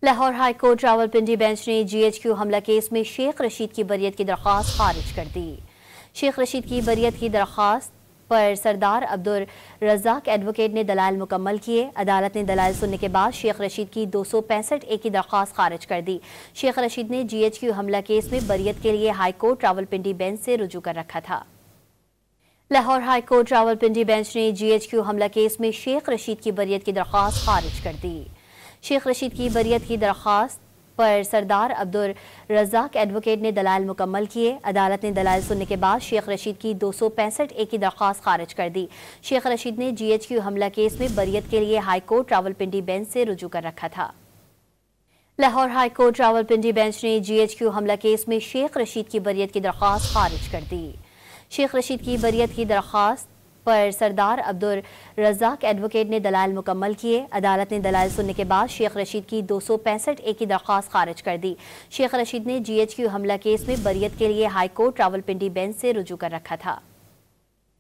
Lahore high court Rawalpindi bench ने GHQ हमला case में शेख रशीद की बरियत की दरख्वास्त खारिज कर दी। शेख रशीद की बरियत की दरख्वास्त पर सरदार अब्दुल रज़ाक एडवोकेट ने दलाइल मुकम्मल किए। अदालत ने दलाइल सुनने के बाद शेख रशीद की 265A की दरख्वास्त खारिज कर दी। शेख रशीद ने GHQ हमला केस में बरियत के लिए हाई कोर्ट रावलपिंडी बेंच से रुजू कर रखा था। Lahore high court Rawalpindi bench ने GHQ हमला केस में शेख रशीद की बरियत की दरख्वास्त खारिज कर दी। शेख रशीद की बरियत की दरख्वास्त पर सरदार अब्दुल रज़ाक एडवोकेट ने दलाइल मुकम्मल किए। अदालत ने दलाइल सुनने के बाद शेख रशीद की 265A की दरख्वास्त खारिज कर दी। शेख रशीद ने GHQ हमला केस में बरियत के लिए हाई कोर्ट रावलपिंडी बेंच से रुजू कर रखा था। Lahore high court Rawalpindi bench ने GHQ हमला केस में शेख रशीद की बरियत की दरख्वास्त खारिज कर दी। शेख रशीद की बरियत की दरख्वास्त पर सरदार अब्दुल रज़ाक एडवोकेट ने दलाइल मुकम्मल किए। अदालत ने दलाइल सुनने के बाद शेख रशीद की 265A की दरख्वास्त खारिज कर दी। शेख रशीद ने GHQ हमला केस में बरियत के लिए हाई कोर्ट रावलपिंडी बेंच से रुजू कर रखा था।